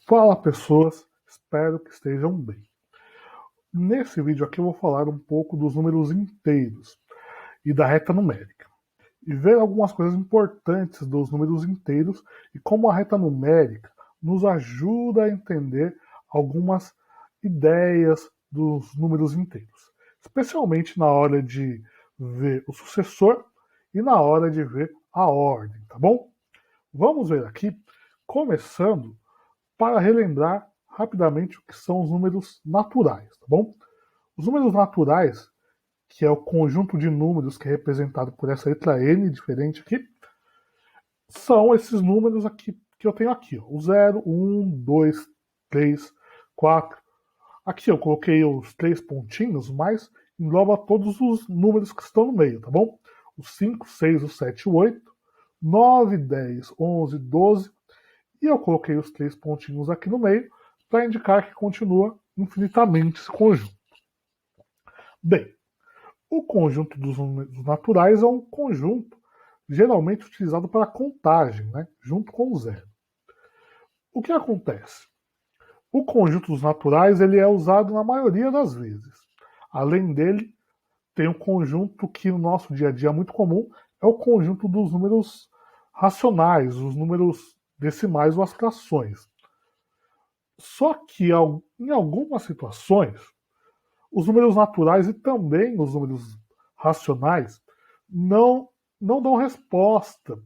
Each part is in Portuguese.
Fala pessoas, espero que estejam bem. Nesse vídeo aqui eu vou falar um pouco dos números inteiros e da reta numérica. E ver algumas coisas importantes dos números inteiros e como a reta numérica nos ajuda a entender algumas ideias dos números inteiros. Especialmente na hora de ver o sucessor e na hora de ver a ordem, tá bom? Vamos ver aqui, começando para relembrar rapidamente o que são os números naturais, tá bom? Os números naturais, que é o conjunto de números que é representado por essa letra N diferente aqui, são esses números aqui que eu tenho aqui, ó, o 0, 1, 2, 3, 4. Aqui eu coloquei os três pontinhos, mas engloba todos os números que estão no meio, tá bom? O 5, 6, o 7, o 8, 9, 10, 11, 12, e eu coloquei os três pontinhos aqui no meio para indicar que continua infinitamente esse conjunto. Bem, o conjunto dos números naturais é um conjunto geralmente utilizado para contagem, né, junto com o zero. O que acontece? O conjunto dos naturais ele é usado na maioria das vezes. Além dele, tem um conjunto que no nosso dia a dia é muito comum, é o conjunto dos números racionais, os números decimais ou as frações. Só que em algumas situações, os números naturais e também os números racionais não, não dão resposta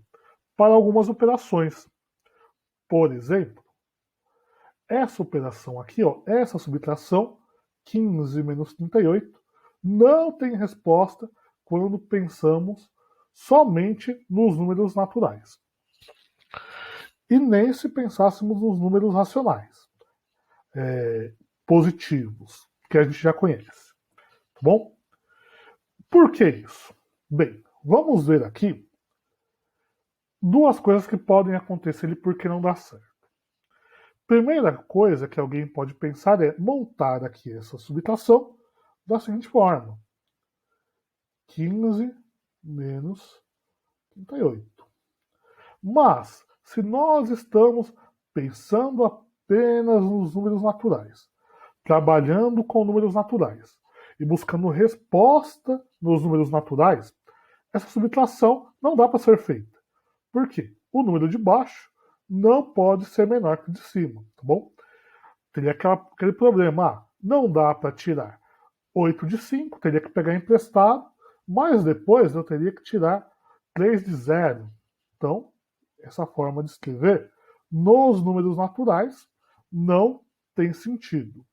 para algumas operações. Por exemplo, essa operação aqui, ó, essa subtração, 15 menos 38, não tem resposta quando pensamos somente nos números naturais. E nem se pensássemos nos números racionais, positivos, que a gente já conhece. Tá bom? Por que isso? Bem, vamos ver aqui duas coisas que podem acontecer e por que não dá certo. Primeira coisa que alguém pode pensar é montar aqui essa subtração da seguinte forma: 15 menos 38. Mas, se nós estamos pensando apenas nos números naturais, trabalhando com números naturais e buscando resposta nos números naturais, essa subtração não dá para ser feita. Por quê? O número de baixo não pode ser menor que o de cima, tá bom? Teria aquele problema, não dá para tirar 8 de 5, teria que pegar emprestado, mas depois eu teria que tirar 3 de 0. Então, essa forma de escrever nos números naturais não tem sentido.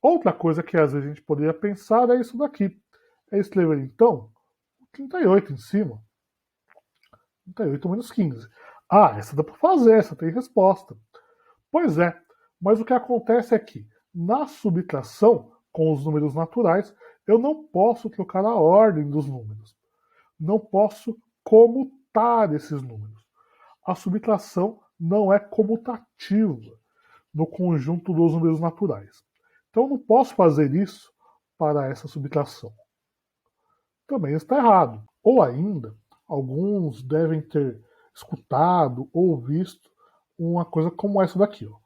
Outra coisa que às vezes a gente poderia pensar é isso daqui. É escrever então 38 em cima. 38 menos 15. Essa dá para fazer, essa tem resposta. Pois é, mas o que acontece é que na subtração com os números naturais, eu não posso trocar a ordem dos números. Não posso comutar esses números. A subtração não é comutativa no conjunto dos números naturais. Então eu não posso fazer isso para essa subtração. Também está errado. Ou ainda, alguns devem ter escutado ou visto uma coisa como essa daqui. Ó.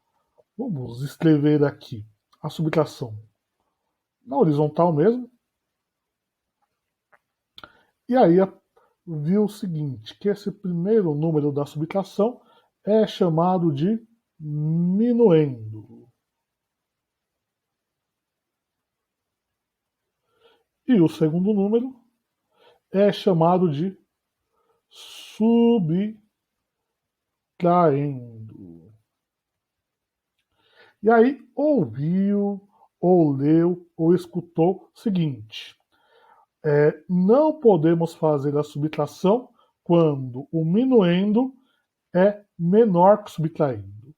Vamos escrever aqui a subtração na horizontal mesmo. E aí viu o seguinte, que esse primeiro número da subtração é chamado de minuendo. E o segundo número é chamado de subtraindo. E aí ouviu, ou leu, ou escutou o seguinte: não podemos fazer a subtração quando o minuendo é menor que o subtraindo.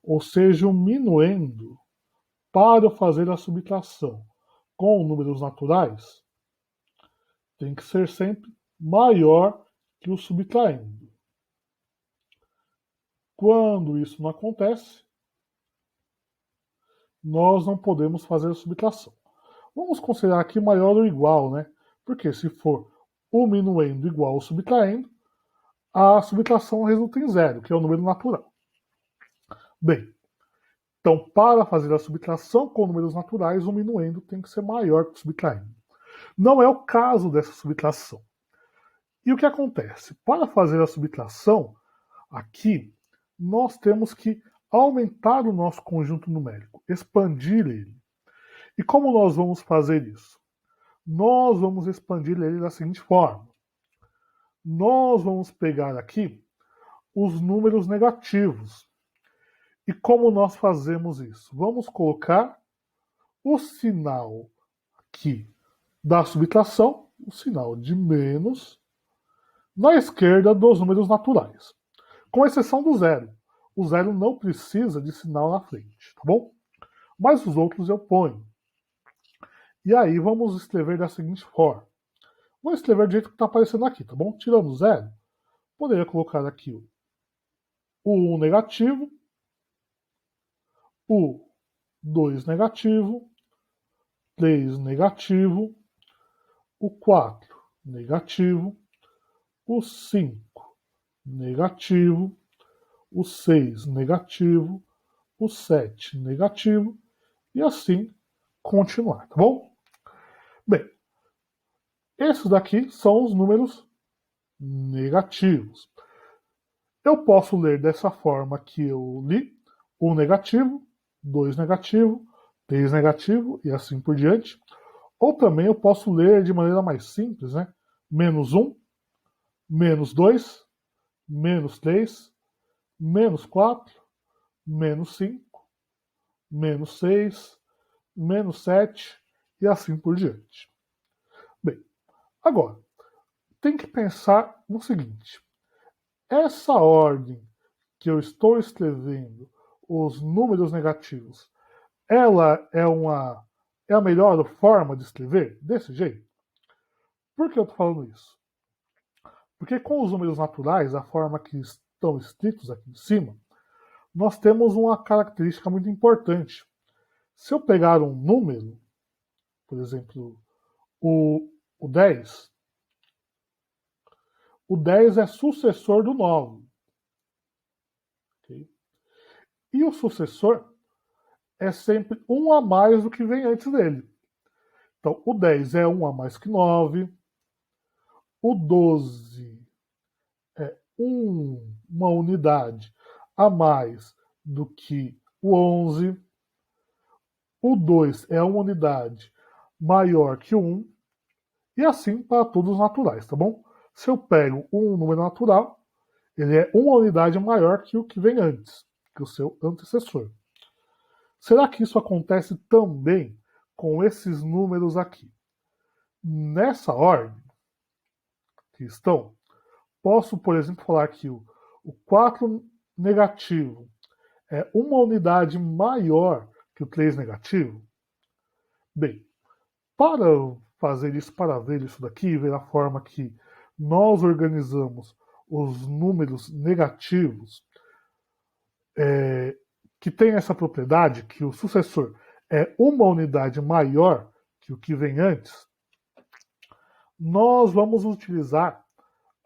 Ou seja, o minuendo, para fazer a subtração com números naturais, tem que ser sempre maior que o subtraindo. Quando isso não acontece, nós não podemos fazer a subtração. Vamos considerar aqui maior ou igual, né? Porque se for o minuendo igual ao subtraindo, a subtração resulta em zero, que é o número natural. Bem, Então, para fazer a subtração com números naturais, o minuendo tem que ser maior que o subtraindo. Não é o caso dessa subtração. E o que acontece? Para fazer a subtração, aqui, nós temos que aumentar o nosso conjunto numérico, expandir ele. E como nós vamos fazer isso? Nós vamos expandir ele da seguinte forma. Nós vamos pegar aqui os números negativos. E como nós fazemos isso? Vamos colocar o sinal aqui da subtração, o sinal de menos, na esquerda dos números naturais. Com exceção do zero. O zero não precisa de sinal na frente, tá bom? Mas os outros eu ponho. E aí vamos escrever da seguinte forma. Vou escrever do jeito que está aparecendo aqui, tá bom? Tirando o zero, poderia colocar aqui o 1 negativo, o 2 negativo, 3 negativo, o 4 negativo, o 5 negativo, o 6 negativo, o 7 negativo, e assim continuar, tá bom? Bem, esses daqui são os números negativos. Eu posso ler dessa forma que eu li, 1 negativo, 2 negativo, 3 negativo e assim por diante. Ou também eu posso ler de maneira mais simples, né? Menos 1, menos 2, menos 3, menos 4, menos 5, menos 6, menos 7 e assim por diante. Bem, agora, tem que pensar no seguinte. Essa ordem que eu estou escrevendo os números negativos, ela é a melhor forma de escrever desse jeito? Por que eu estou falando isso? Porque com os números naturais, a forma que estão escritos aqui em cima, nós temos uma característica muito importante. Se eu pegar um número, por exemplo, o 10, o 10 é sucessor do 9. Okay? E o sucessor é sempre um a mais do que vem antes dele. Então, o 10 é 1 a mais que 9, o 12 é uma unidade a mais do que o 11, o 2 é uma unidade maior que o 1, e assim para todos os naturais, tá bom? Se eu pego um número natural, ele é uma unidade maior que o que vem antes, que o seu antecessor. Será que isso acontece também com esses números aqui? Nessa ordem que estão, posso, por exemplo, falar que o 4 negativo é uma unidade maior que o 3 negativo? Bem, para fazer isso, para ver isso daqui, ver a forma que nós organizamos os números negativos, que tem essa propriedade, que o sucessor é uma unidade maior que o que vem antes, nós vamos utilizar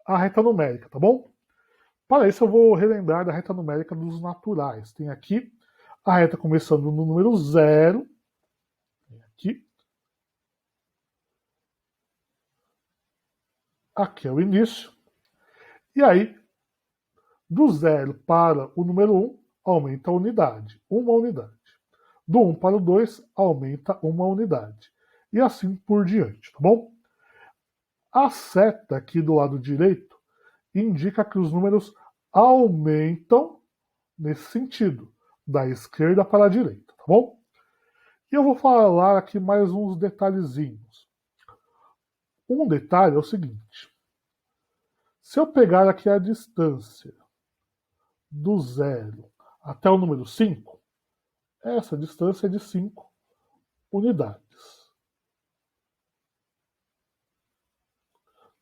a reta numérica, tá bom? Para isso eu vou relembrar da reta numérica dos naturais. Tem aqui a reta começando no número 0, aqui. Aqui é o início. E aí, do 0 para o número 1, aumenta a unidade, uma unidade. Do 1 para o 2, aumenta uma unidade. E assim por diante, tá bom? A seta aqui do lado direito indica que os números aumentam nesse sentido, da esquerda para a direita, tá bom? E eu vou falar aqui mais uns detalhezinhos. Um detalhe é o seguinte. Se eu pegar aqui a distância do 0 até o número 5, essa distância é de 5 unidades.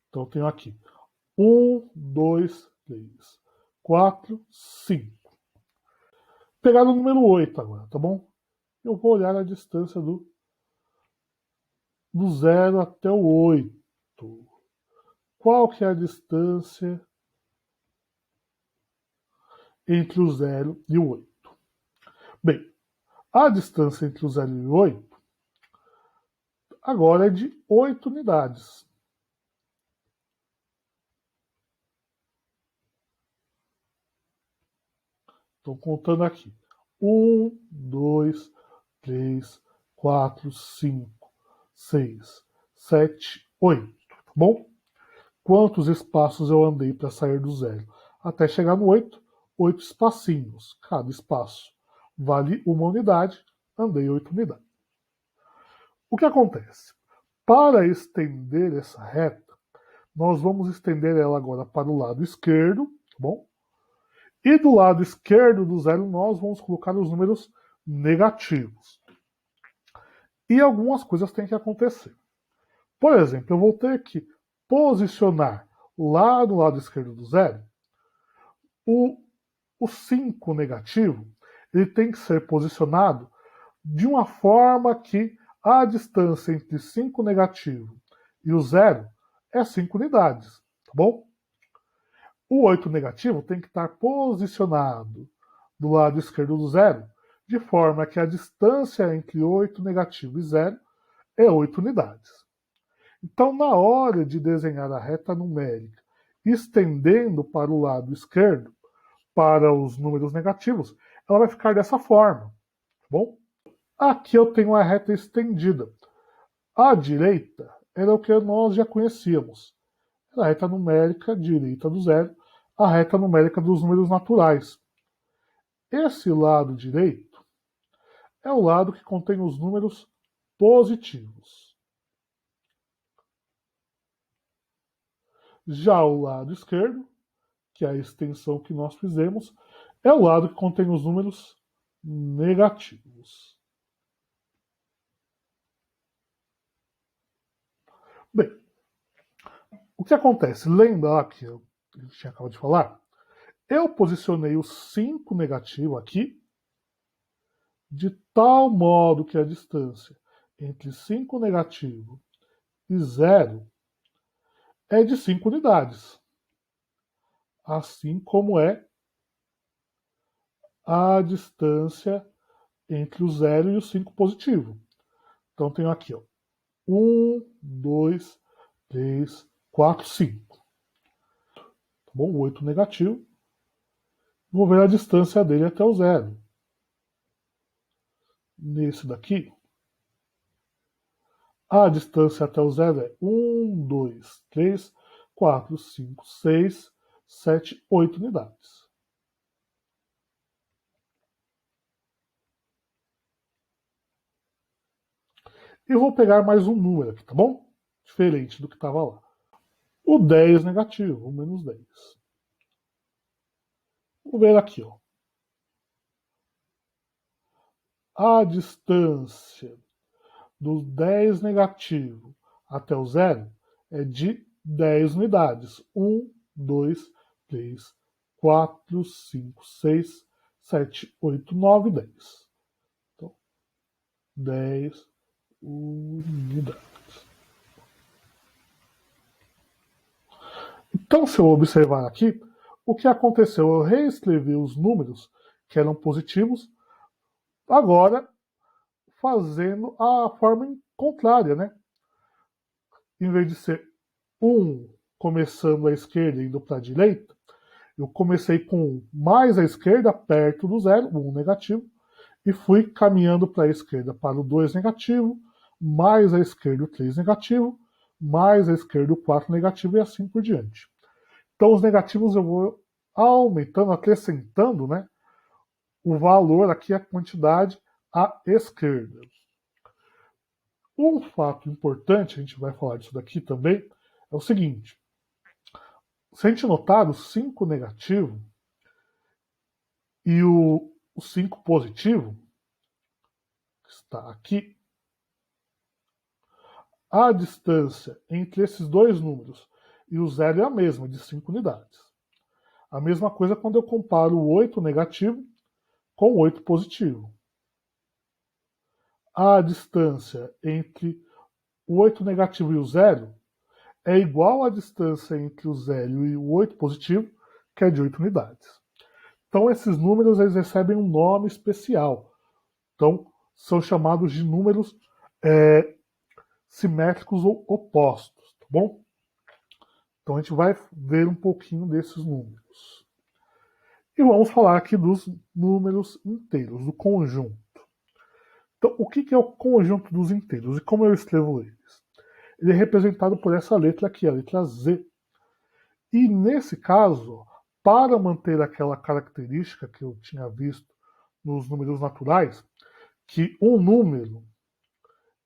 Então eu tenho aqui 1, 2, 3, 4, 5. Pegar o número 8 agora, tá bom? Eu vou olhar a distância do 0 até o 8. Qual que é a distância entre o 0 e o 8? Bem, A distância entre o 0 e o 8 agora é de 8 unidades. Estou contando aqui. 1, 2, 3, 4, 5, 6, 7, 8. Tá bom? Quantos espaços eu andei para sair do 0? Até chegar no 8, 8 espacinhos. Cada espaço vale uma unidade, andei 8 unidades. O que acontece? Para estender essa reta, nós vamos estender ela agora para o lado esquerdo, tá bom? E do lado esquerdo do 0 nós vamos colocar os números negativos. E algumas coisas têm que acontecer. Por exemplo, eu vou ter que posicionar lá do lado esquerdo do 0 o 5 negativo, ele tem que ser posicionado de uma forma que a distância entre 5 negativo e o 0 é 5 unidades, tá bom? O 8 negativo tem que estar posicionado do lado esquerdo do 0, de forma que a distância entre 8 negativo e 0 é 8 unidades. Então, na hora de desenhar a reta numérica, estendendo para o lado esquerdo, para os números negativos, ela vai ficar dessa forma, tá bom? Aqui eu tenho a reta estendida. À direita era o que nós já conhecíamos. Era a reta numérica direita do 0, a reta numérica dos números naturais. Esse lado direito é o lado que contém os números positivos. Já o lado esquerdo, que é a extensão que nós fizemos, é o lado que contém os números negativos. Bem, o que acontece? Lembra lá que eu tinha acabado de falar? Eu posicionei o 5 negativo aqui, de tal modo que a distância entre 5 negativo e 0 é de 5 unidades. Assim como é a distância entre o 0 e o 5 positivo. Então tenho aqui, ó, 1, 2, 3, 4, 5. Tá bom? O 8 negativo. Vou ver a distância dele até o 0. Nesse daqui, a distância até o 0 é 1, 2, 3, 4, 5, 6, 7, 8 unidades. E vou pegar mais um número aqui, tá bom? Diferente do que estava lá. O 10 negativo, o menos 10. Vou ver aqui, ó. A distância do 10 negativo até o 0 é de 10 unidades. 1, 2, 3, 4, 5, 6, 7, 8, 9, 10. Então, 10 unidades. Então, se eu observar aqui, o que aconteceu? Eu reescrevi os números que eram positivos, agora fazendo a forma contrária, né? Em vez de ser 1 começando à esquerda e indo para a direita, eu comecei com 1 mais à esquerda, perto do 0, 1 negativo, e fui caminhando para a esquerda para o 2 negativo, mais à esquerda o 3 negativo, mais à esquerda o 4 negativo e assim por diante. Então os negativos eu vou aumentando, acrescentando, né, o valor aqui, a quantidade à esquerda. Um fato importante, a gente vai falar disso daqui também, é o seguinte. Se a gente notar o 5 negativo e o 5 positivo, que está aqui, a distância entre esses dois números e o 0 é a mesma, de 5 unidades. A mesma coisa quando eu comparo o 8 negativo com o 8 positivo. A distância entre o 8 negativo e o 0 é igual à distância entre o 0 e o 8 positivo, que é de 8 unidades. Então esses números eles recebem um nome especial. Então, são chamados de números simétricos ou opostos, tá bom? Então a gente vai ver um pouquinho desses números. E vamos falar aqui dos números inteiros, do conjunto. Então, o que é o conjunto dos inteiros e como eu escrevo eles? Ele é representado por essa letra aqui, a letra Z. E nesse caso, para manter aquela característica que eu tinha visto nos números naturais, que um número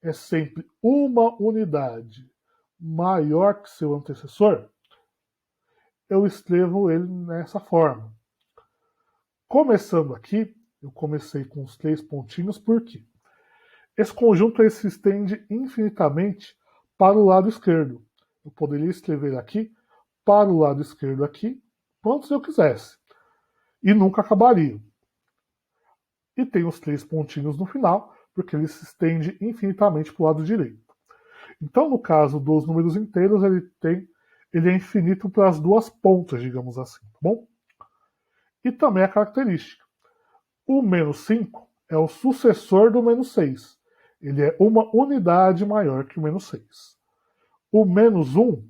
é sempre uma unidade maior que seu antecessor, eu escrevo ele nessa forma. Começando aqui, eu comecei com os 3 pontinhos, por quê? Esse conjunto ele se estende infinitamente para o lado esquerdo. Eu poderia escrever aqui, para o lado esquerdo aqui, quantos eu quisesse. E nunca acabaria. E tem os 3 pontinhos no final, porque ele se estende infinitamente para o lado direito. Então, no caso dos números inteiros, ele é infinito para as duas pontas, digamos assim, tá bom? E também a característica. O menos 5 é o sucessor do menos 6. Ele é uma unidade maior que o menos 6. O menos 1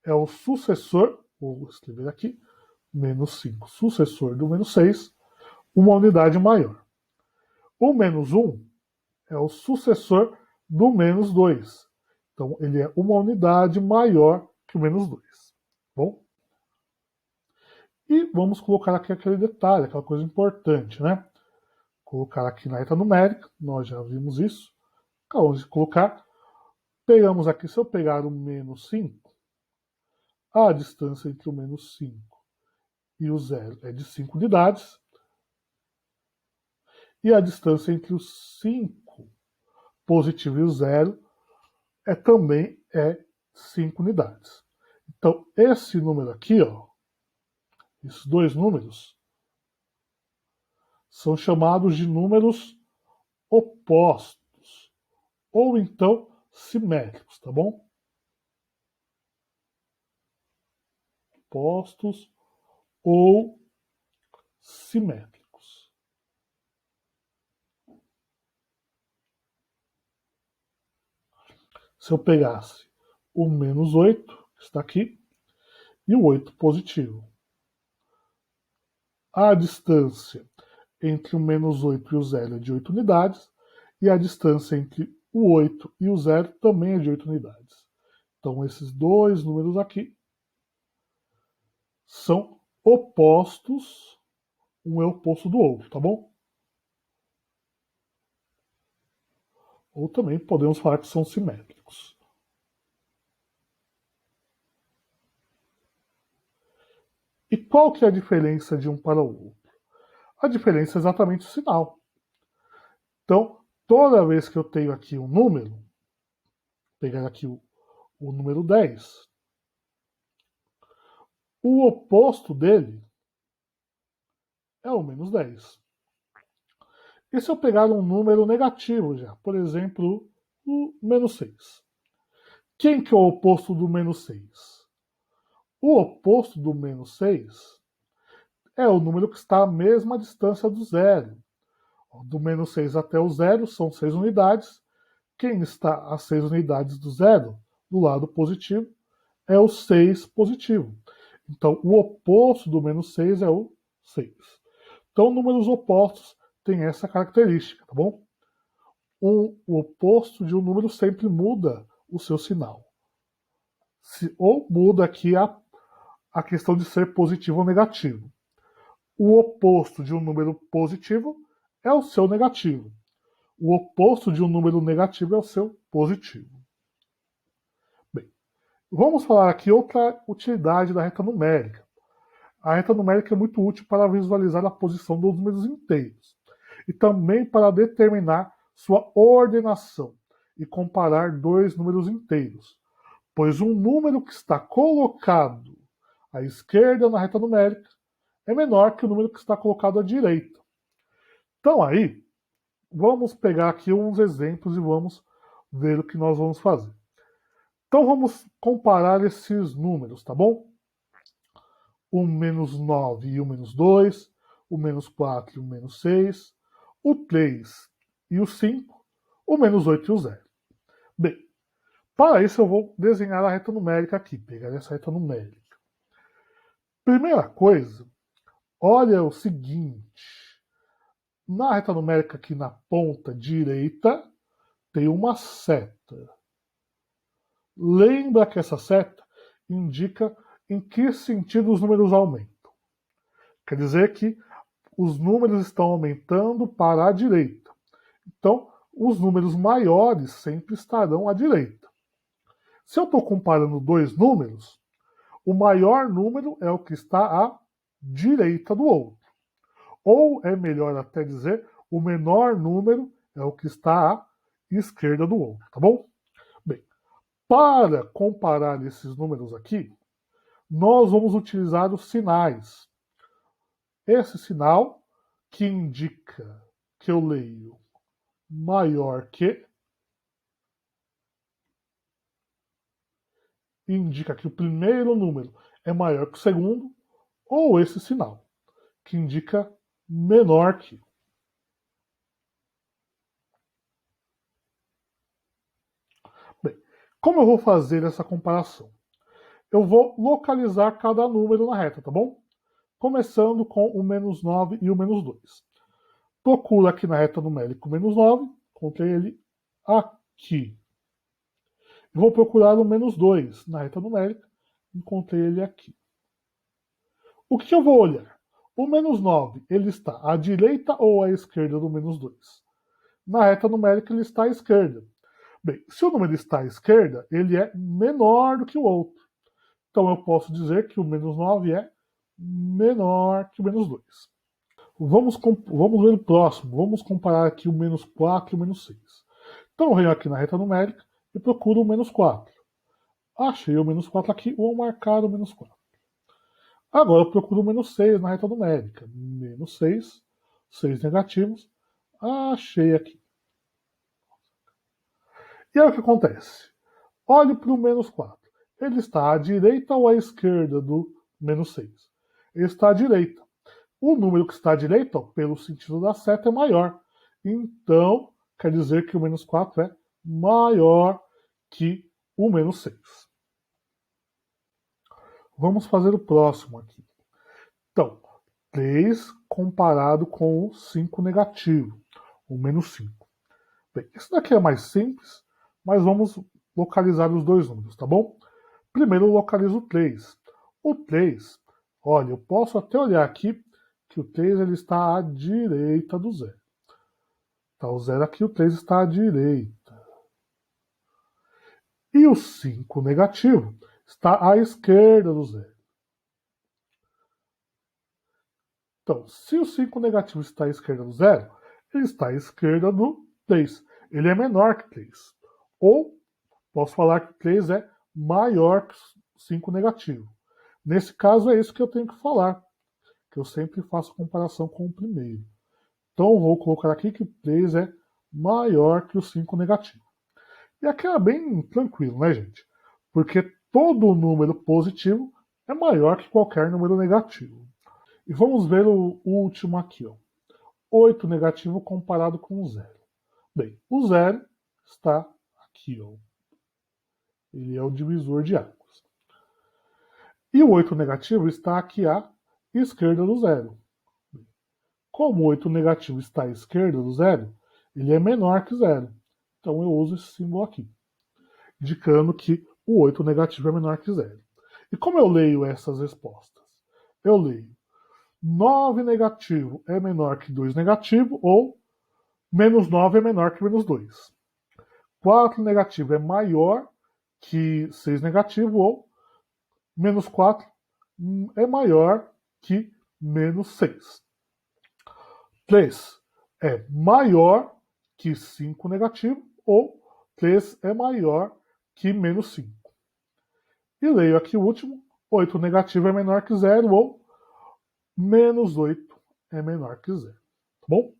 é o sucessor, vou escrever aqui, menos 5, sucessor do menos 6, uma unidade maior. O menos 1 é o sucessor do menos 2. Então, ele é uma unidade maior que o menos 2. Bom? E vamos colocar aqui aquele detalhe, aquela coisa importante, né? Colocar aqui na reta numérica, nós já vimos isso. Acabamos de colocar. Pegamos aqui, se eu pegar o menos 5, a distância entre o menos 5 e o 0 é de 5 unidades. E a distância entre o 5 positivo e o 0 também é 5 unidades. Então, esse número aqui, ó, esses dois números, são chamados de números opostos, ou então simétricos, tá bom? Opostos ou simétricos. Se eu pegasse o menos 8, que está aqui, e o 8 positivo, a distância entre o menos 8 e o 0 é de 8 unidades, e a distância entre o 8 e o 0 também é de 8 unidades. Então, esses dois números aqui são opostos, um é oposto do outro, tá bom? Ou também podemos falar que são simétricos. E qual que é a diferença de um para o outro? A diferença é exatamente o sinal. Então, toda vez que eu tenho aqui um número, pegar aqui o número 10, o oposto dele é o menos 10. E se eu pegar um número negativo já, por exemplo, o menos 6? Quem que é o oposto do menos 6? O oposto do menos 6 é o número que está à mesma distância do zero. Do menos 6 até o zero são 6 unidades. Quem está a 6 unidades do zero, do lado positivo, é o 6 positivo. Então, o oposto do menos 6 é o 6. Então, números opostos têm essa característica, tá bom? O oposto de um número sempre muda o seu sinal. Ou muda aqui a questão de ser positivo ou negativo. O oposto de um número positivo é o seu negativo. O oposto de um número negativo é o seu positivo. Bem, vamos falar aqui outra utilidade da reta numérica. A reta numérica é muito útil para visualizar a posição dos números inteiros e também para determinar sua ordenação e comparar dois números inteiros, pois um número que está colocado à esquerda na reta numérica é menor que o número que está colocado à direita. Então aí, vamos pegar aqui uns exemplos e vamos ver o que nós vamos fazer. Então vamos comparar esses números, tá bom? O menos 9 e o menos 2, o menos 4 e o menos 6, o 3 e o 5, o menos 8 e o 0. Bem, para isso eu vou desenhar a reta numérica aqui, pegar essa reta numérica. Primeira coisa, olha o seguinte, na reta numérica aqui na ponta direita tem uma seta. Lembra que essa seta indica em que sentido os números aumentam. Quer dizer que os números estão aumentando para a direita. Então, os números maiores sempre estarão à direita. Se eu estou comparando dois números, o maior número é o que está à direita do outro. Ou é melhor até dizer, o menor número é o que está à esquerda do outro, tá bom? Bem, para comparar esses números aqui, nós vamos utilizar os sinais. Esse sinal que indica que eu leio maior que, indica que o primeiro número é maior que o segundo, ou esse sinal, que indica menor que. Bem, como eu vou fazer essa comparação? Eu vou localizar cada número na reta, tá bom? Começando com o menos 9 e o menos 2. Procuro aqui na reta numérica o menos 9, encontrei ele aqui. Vou procurar o menos 2 na reta numérica, encontrei ele aqui. O que eu vou olhar? O menos 9, ele está à direita ou à esquerda do menos 2? Na reta numérica ele está à esquerda. Bem, se o número está à esquerda, ele é menor do que o outro. Então eu posso dizer que o menos 9 é menor que o menos 2. Vamos ver o próximo. Vamos comparar aqui o menos 4 e o menos 6. Então eu venho aqui na reta numérica e procuro o menos 4. Achei o menos 4 aqui, vou marcar o menos 4. Agora eu procuro o menos 6 na reta numérica. Menos 6, 6 negativos. Achei aqui. E aí o que acontece? Olhe para o menos 4. Ele está à direita ou à esquerda do menos 6? Ele está à direita. O número que está à direita, ó, pelo sentido da seta, é maior. Então, quer dizer que o menos 4 é maior que o menos 6. Vamos fazer o próximo aqui. Então, 3 comparado com o 5 negativo, o menos 5. Bem, isso daqui é mais simples, mas vamos localizar os dois números, tá bom? Primeiro eu localizo o 3. O 3, olha, eu posso até olhar aqui que o 3 ele está à direita do 0. Tá o 0 aqui, o 3 está à direita. E o 5 negativo está à esquerda do 0. Então, se o 5 negativo está à esquerda do 0, ele está à esquerda do 3. Ele é menor que 3. Ou posso falar que 3 é maior que 5 negativo. Nesse caso é isso que eu tenho que falar, que eu sempre faço comparação com o primeiro. Então eu vou colocar aqui que o 3 é maior que o 5 negativo. E aqui é bem tranquilo, né, gente? Porque todo número positivo é maior que qualquer número negativo. E vamos ver o último aqui, ó. 8 negativo comparado com o 0. Bem, o 0 está aqui, ó. Ele é o divisor de águas. E o 8 negativo está aqui à esquerda do 0. Como o 8 negativo está à esquerda do 0, ele é menor que 0. Então eu uso esse símbolo aqui, indicando que o 8 negativo é menor que 0. E como eu leio essas respostas? Eu leio 9 negativo é menor que 2 negativo, ou menos 9 é menor que menos 2. 4 negativo é maior que 6 negativo, ou menos 4 é maior que menos 6. 3 é maior que 5 negativo, ou 3 é maior que menos 5. E leio aqui o último, 8 negativo é menor que 0, ou menos 8 é menor que 0. Tá bom?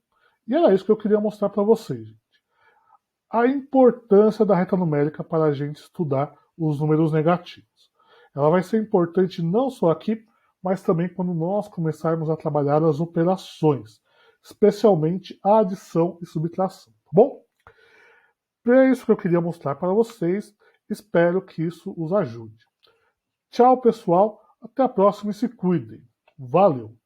E era isso que eu queria mostrar para vocês, gente. A importância da reta numérica para a gente estudar os números negativos. Ela vai ser importante não só aqui, mas também quando nós começarmos a trabalhar as operações, especialmente a adição e subtração. Bom, é isso que eu queria mostrar para vocês. Espero que isso os ajude. Tchau, pessoal. Até a próxima e se cuidem. Valeu!